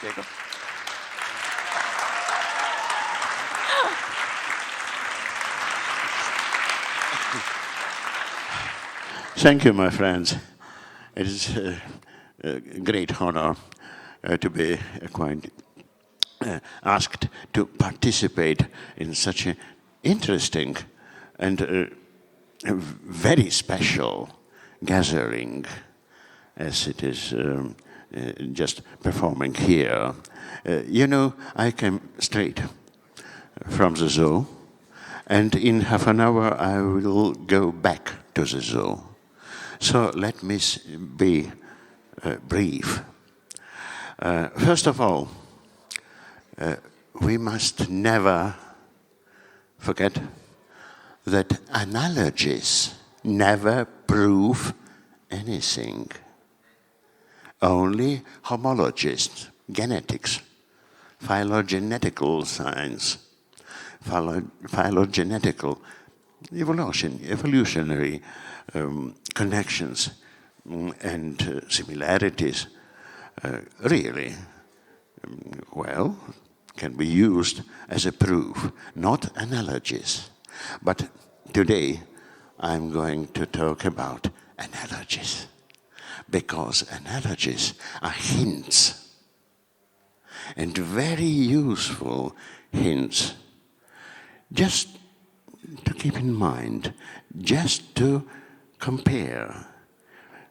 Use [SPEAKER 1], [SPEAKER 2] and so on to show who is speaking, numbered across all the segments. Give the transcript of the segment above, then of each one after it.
[SPEAKER 1] Jacob.
[SPEAKER 2] Thank you, my friends. It is a great honor to be asked to participate in such an interesting and very special gathering as it is just performing here. You know, I came straight from the zoo, and in half an hour I will go back to the zoo. So let me be brief. First of all, we must never forget that analogies never prove anything. Only homologists, genetics, phylogenetical science, phylogenetical evolutionary connections and similarities really, well, can be used as a proof, not analogies. But today I'm going to talk about analogies, because analogies are hints, and very useful hints, just to keep in mind, just to compare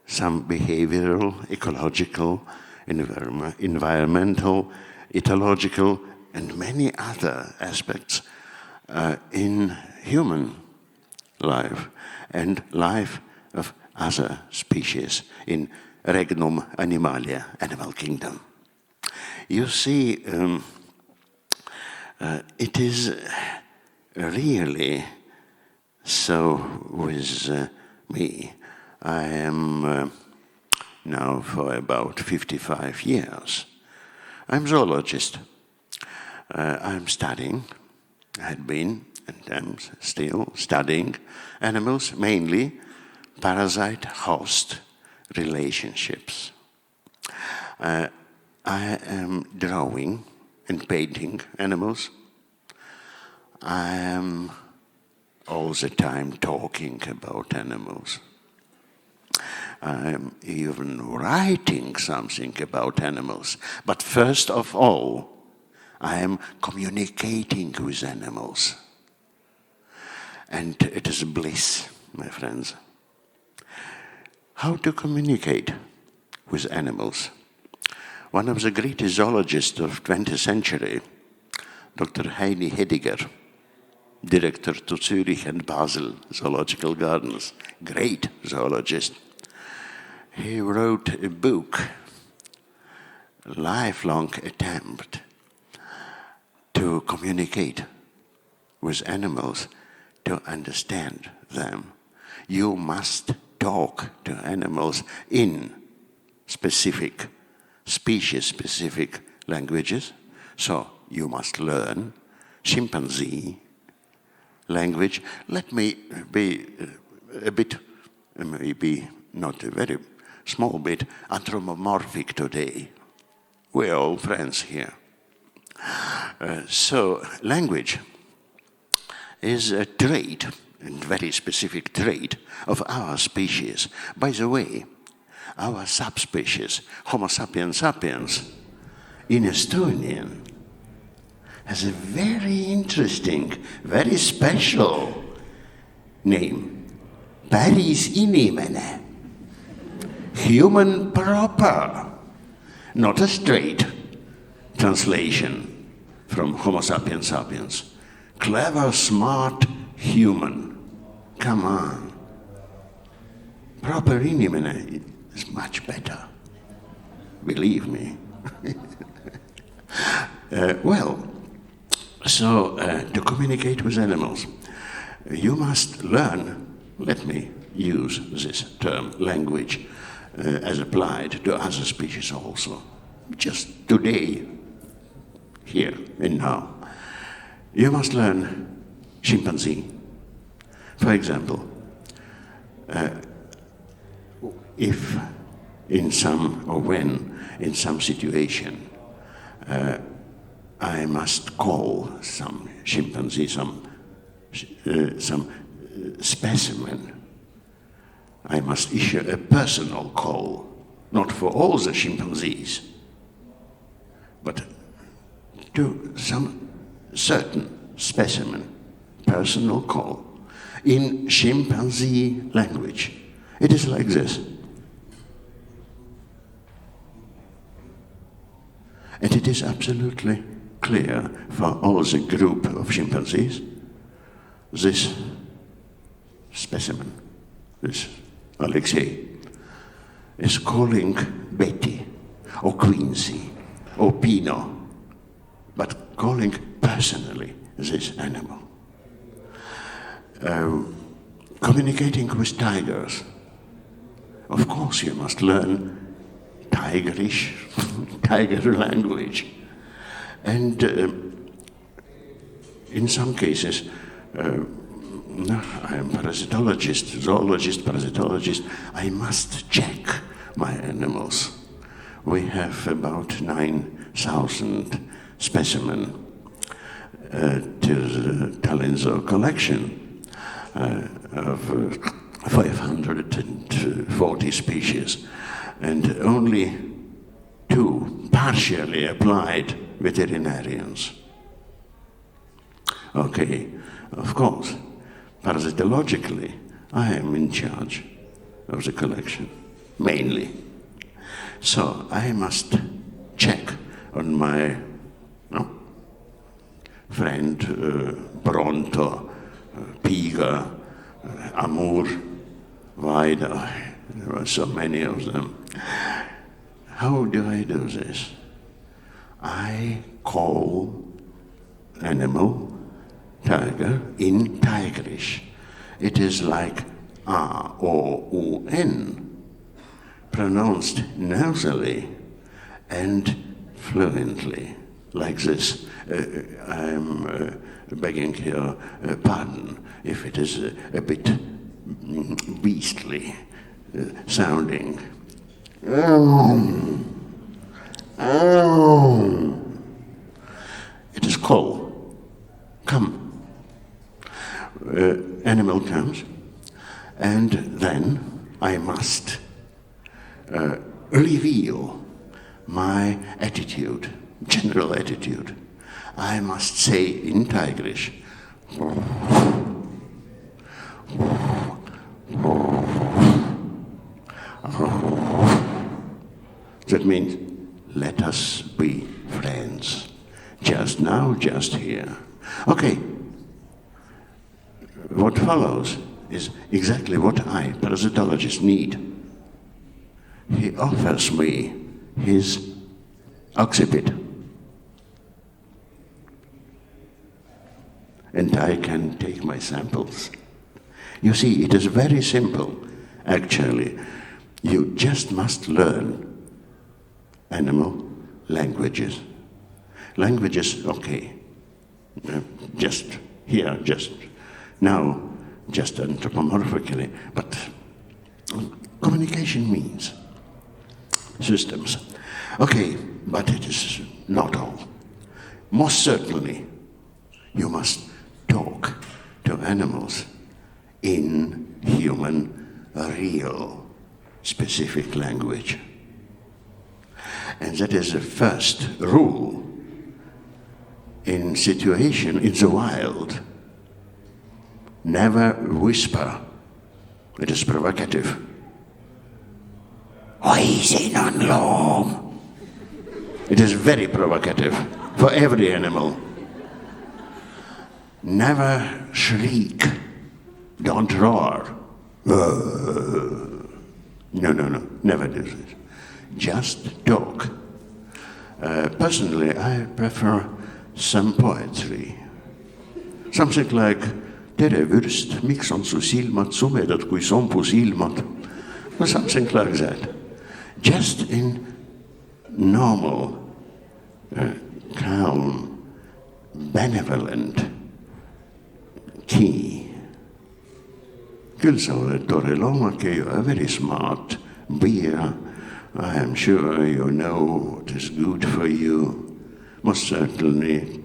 [SPEAKER 2] some behavioral, ecological, environmental, ecological, and many other aspects in human life and life of other species in regnum animalia, animal kingdom. You see, it is really so with me. I am now for about 55 years. I'm zoologist. I'm studying, I had been, and am still studying animals, mainly parasite-host relationships. I am drawing and painting animals. I am all the time talking about animals. I'm even writing something about animals. But first of all, I am communicating with animals. And it is bliss, my friends. How to communicate with animals? One of the greatest zoologists of 20th century, Dr. Heini Hediger, director to Zurich and Basel Zoological Gardens, great zoologist. He wrote a book, a lifelong attempt to communicate with animals, to understand them. You must talk to animals in specific, species-specific languages. So you must learn chimpanzee language. Let me be a bit, maybe not a very small bit, anthropomorphic today. We're all friends here. So language is a trait, a very specific trait of our species. By the way, our subspecies, Homo sapiens sapiens, in Estonian, has a very interesting, very special name. Päris inimene. Human proper. Not a straight translation from Homo sapiens sapiens. Clever, smart human. Come on. Proper inimene is much better. Believe me. So to communicate with animals, you must learn, let me use this term, language, as applied to other species also. Just today, here and now. You must learn chimpanzee. For example, if in some, or when in some situation, I must call some chimpanzee, some specimen. I must issue a personal call, not for all the chimpanzees, but to some certain specimen, personal call, in chimpanzee language. It is like this. And it is absolutely clear for all the group of chimpanzees, this specimen, this Aleksei, is calling Betty, or Quincy, or Pino, but calling personally this animal. Communicating with tigers. Of course you must learn tigerish, tiger language. And in some cases, I am parasitologist, zoologist, parasitologist, I must check my animals. We have about 9,000 specimens to the Tallinn Zoo collection of 540 species, and only 2 partially applied veterinarians. Okay, of course, parasitologically, I am in charge of the collection, mainly. So I must check on my friend Bronto, Piga, Amur, Vaida, there are so many of them. How do I do this? I call animal, tiger, in tigerish. It is like A-O-U-N, pronounced nasally and fluently, like this. I'm begging your pardon if it is a bit beastly sounding. It is call. Come. Animal comes, and then I must reveal my attitude, general attitude. I must say in tigerish, that means, let us be friends. Just now, just here. Okay. What follows is exactly what I, parasitologist, need. He offers me his occiput. And I can take my samples. You see, it is very simple, actually. You just must learn animal languages. Languages, okay, just here, just now, just anthropomorphically, but communication means systems. Okay, but it is not all. Most certainly, you must talk to animals in human, real, specific language. And that is the first rule in situation in the wild. Never whisper. It is provocative. Oi, siin on loom. It is very provocative for every animal. Never shriek. Don't roar. No, never do this. Just talk. Personally, I prefer some poetry. Something like, tere vürst, miks on su silmad sumedad kui sombu silmad? Or something like that. Just in normal, calm, benevolent key. Küll sa oled tore loomake, you are very smart, beer. I am sure you know what is good for you. most certainly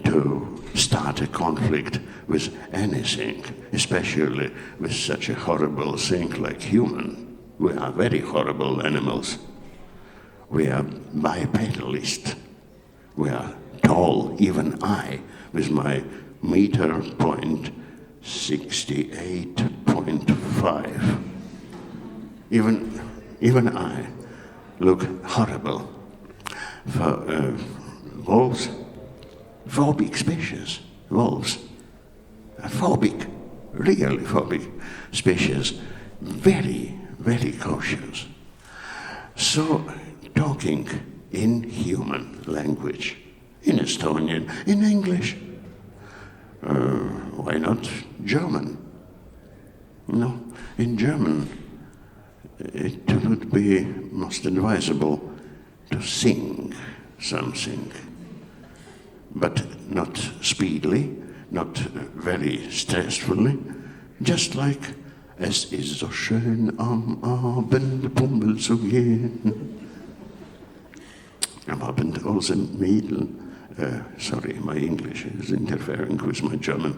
[SPEAKER 2] to start a conflict with anything, especially with such a horrible thing like human. We are very horrible animals. We are bipedalist. We are tall, even I, with my meter point 68.5. Even I look horrible. For wolves, phobic species, wolves, phobic, really phobic species, very, very cautious. So talking in human language, in Estonian, in English, why not German? No, in German it would be most advisable to sing something, but not speedily, not very stressfully, just like "Es ist so schön am Abend Pummel zu gehen." Am Abend aus dem Mädel. Sorry, my English is interfering with my German.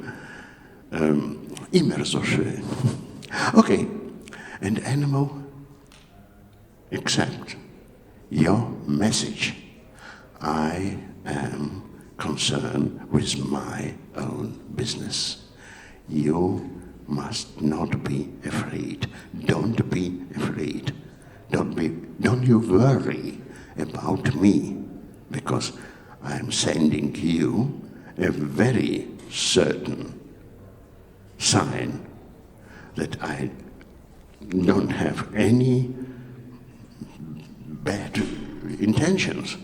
[SPEAKER 2] Immer so schön. Okay, and animal, accept your message. I am concerned with my own business. You must not be afraid. Don't be afraid. Don't you worry about me, because I'm sending you a very certain sign that I don't have any bad intentions,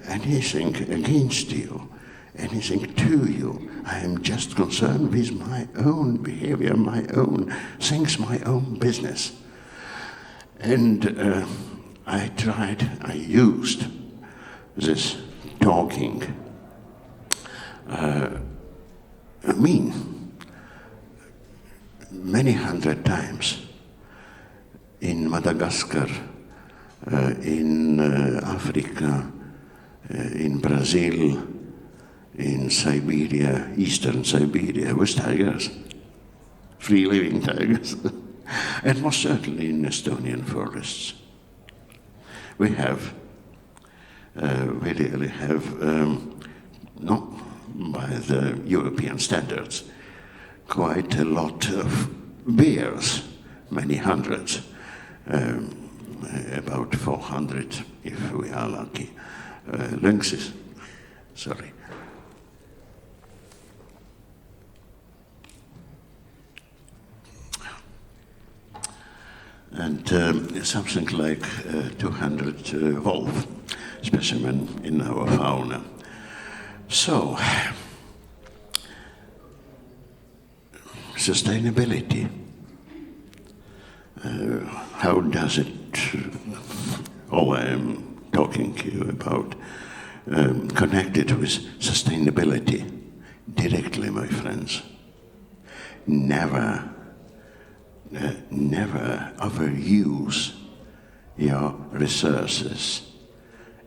[SPEAKER 2] anything against you, anything to you. I am just concerned with my own behavior, my own things, my own business. And I used this talking many hundred times in Madagascar, in Africa, in Brazil, in Siberia, eastern Siberia, with tigers, free living tigers, and most certainly in Estonian forests. We really have, not by the European standards, quite a lot of bears, many hundreds, about 400 if we are lucky, lynxes, sorry. And something like 200 wolf specimen in our fauna. So, sustainability. How does it, all I am talking to you about, connected with sustainability? Directly, my friends. Never overuse your resources,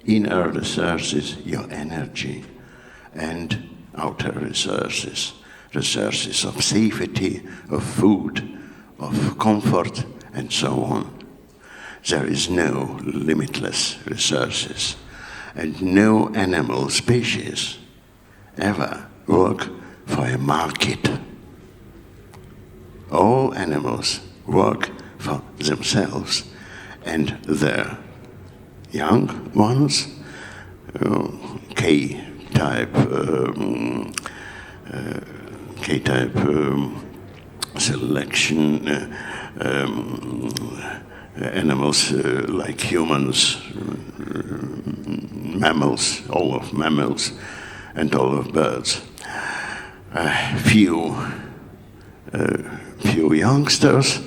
[SPEAKER 2] inner resources, your energy, and outer resources, resources of safety, of food, of comfort, and so on. There is no limitless resources, and no animal species ever work for a market. All animals work for themselves and their young ones, K-type selection, animals like humans, mammals, all of mammals, and all of birds. Few youngsters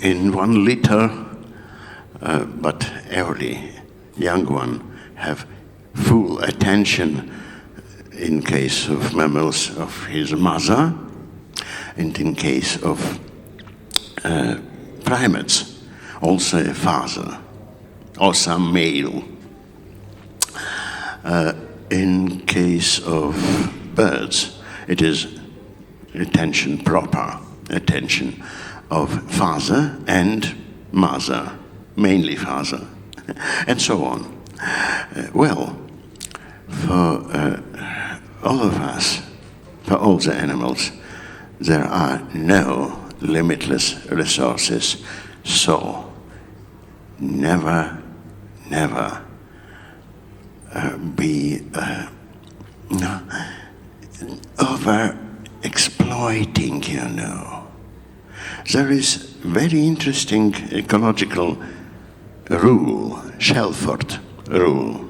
[SPEAKER 2] in 1 litter, but every young one have full attention in case of mammals of his mother, and in case of primates, also a father, or some male In case of birds, it is attention proper, attention of father and mother, mainly father, and so on. Well, for all of us, for all the animals, there are no limitless resources, so never be over-exploiting, you know. There is very interesting ecological rule, Shelford rule,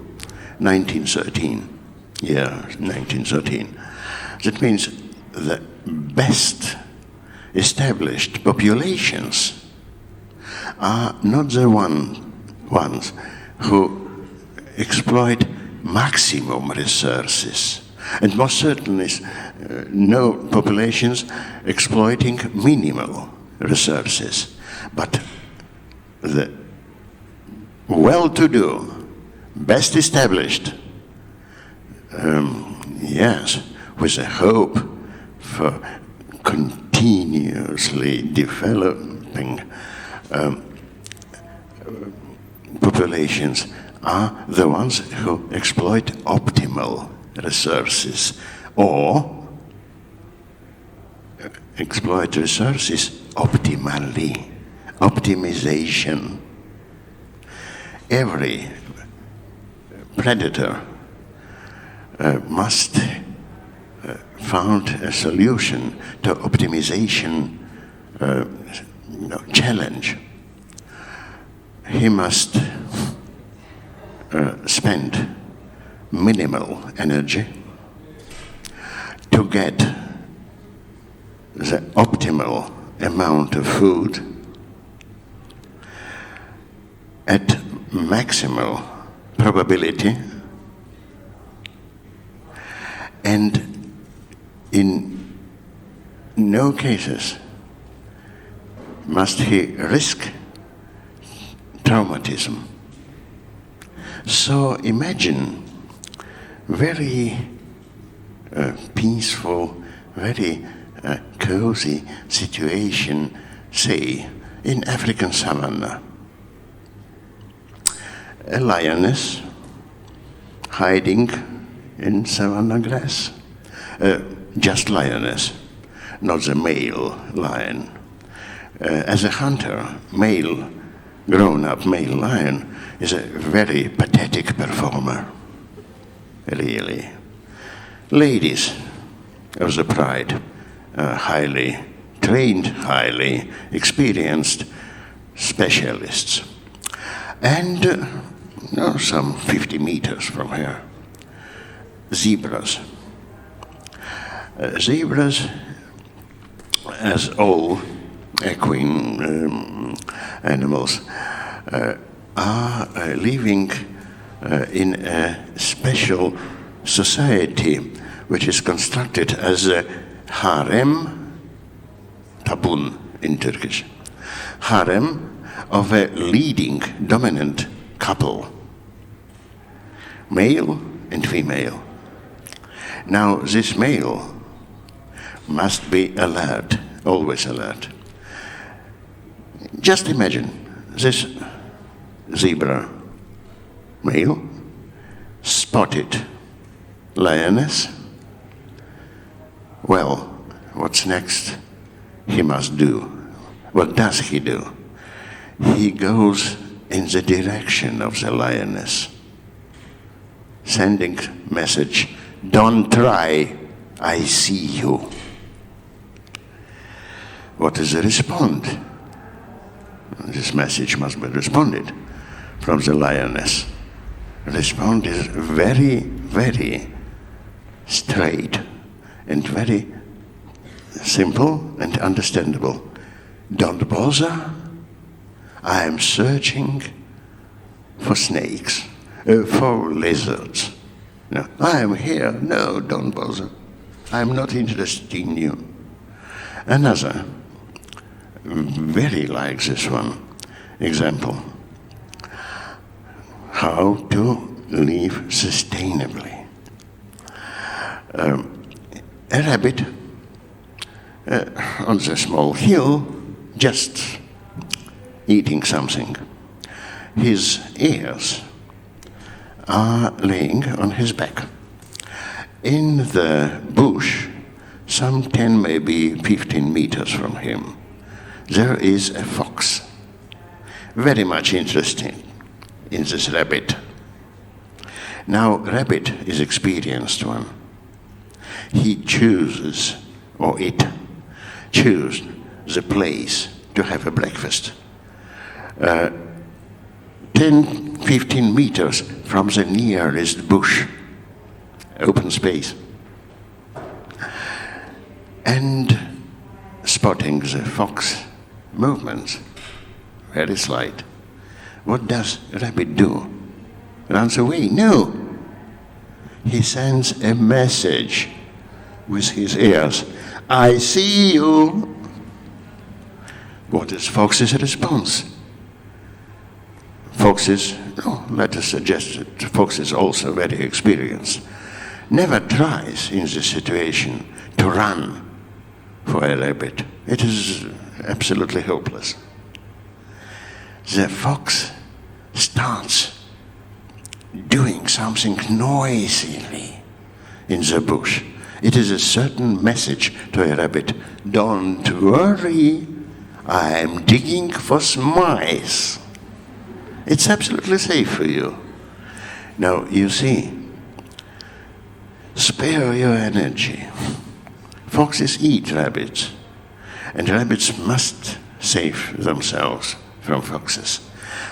[SPEAKER 2] 1913, year 1913. That means the best established populations are not the ones who exploit maximum resources, and most certainly no populations exploiting minimal resources, but the well-to-do, best established, yes, with a hope for continuously developing populations are the ones who exploit optimal resources or exploit resources optimally, optimization. Every predator must find a solution to optimization challenge. He must spend minimal energy to get the optimal amount of food at maximal probability, and in no cases must he risk traumatism. So imagine very peaceful, very cozy situation, say, in African savanna. A lioness hiding in savanna grass. Just lioness, not the male lion. As a hunter, grown-up male lion is a very pathetic performer, really. Ladies of the pride, highly trained, highly experienced specialists. And some 50 meters from here, zebras. Zebras, as all equine animals, are living in a special society which is constructed as a harem, tabun in Turkish, harem of a leading dominant couple, male and female. Now this male must be alert, always alert. Just imagine this zebra male spotted lioness. Well, what's next? He must do. What does he do? He goes in the direction of the lioness, sending message, "Don't try, I see you." What is the response? This message must be responded from the lioness. Response is very, very straight and very simple and understandable. "Don't bother. I am searching for snakes, for lizards. No, I am here. No, don't bother. I am not interested in you." Another, very like this one, example. How to live sustainably. A rabbit on the small hill, just eating something. His ears are laying on his back. In the bush, some 10, maybe 15 meters from him, there is a fox, very much interested in this rabbit. Now, rabbit is experienced one. He chooses, or it chooses the place to have a breakfast. 10, 15 meters from the nearest bush, open space. And spotting the fox movements, very slight. What does a rabbit do? Runs away? No. He sends a message with his ears. I see you. What is fox's response? Foxes, let us suggest that fox is also very experienced, never tries in this situation to run for a rabbit. It is absolutely hopeless. The fox starts doing something noisily in the bush. It is a certain message to a rabbit. Don't worry, I'm digging for mice. It's absolutely safe for you. Now, you see, spare your energy. Foxes eat rabbits, and rabbits must save themselves from foxes.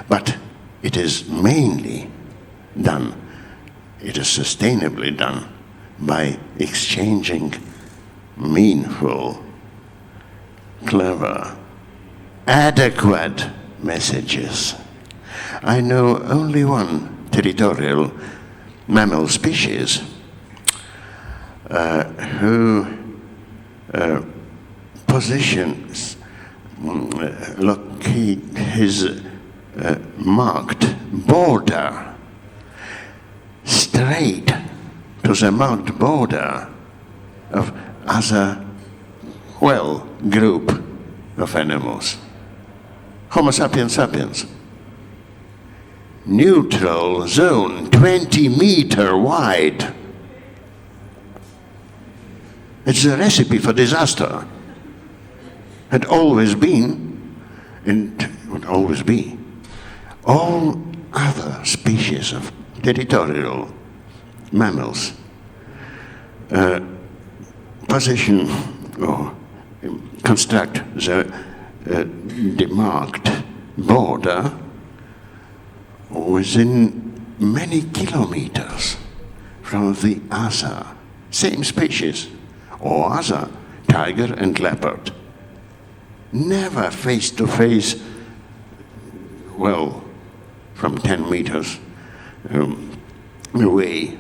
[SPEAKER 2] But it is mainly done, it is sustainably done by exchanging meaningful, clever, adequate messages. I know only one territorial mammal species who positions locate his marked border straight to the marked border of other, group of animals. Homo sapiens sapiens. Neutral zone, 20-meter wide. It's a recipe for disaster. Had always been, and would always be. All other species of territorial mammals position or construct the demarked border within many kilometers from the other same species or other tiger and leopard. Never face to face, from 10 meters away,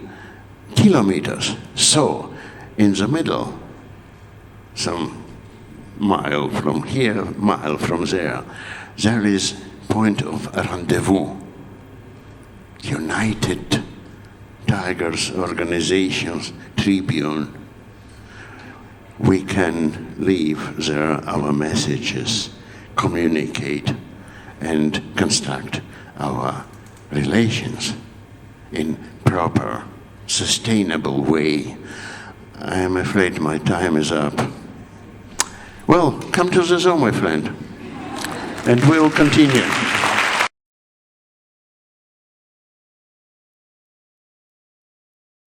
[SPEAKER 2] kilometers. So, in the middle, some mile from here, mile from there, there is point of rendezvous. United Tigers organizations, Tribune. We can leave there our messages, communicate, and construct our relations in proper, sustainable way. I am afraid my time is up. Well, come to the zoo, my friend, and we'll continue.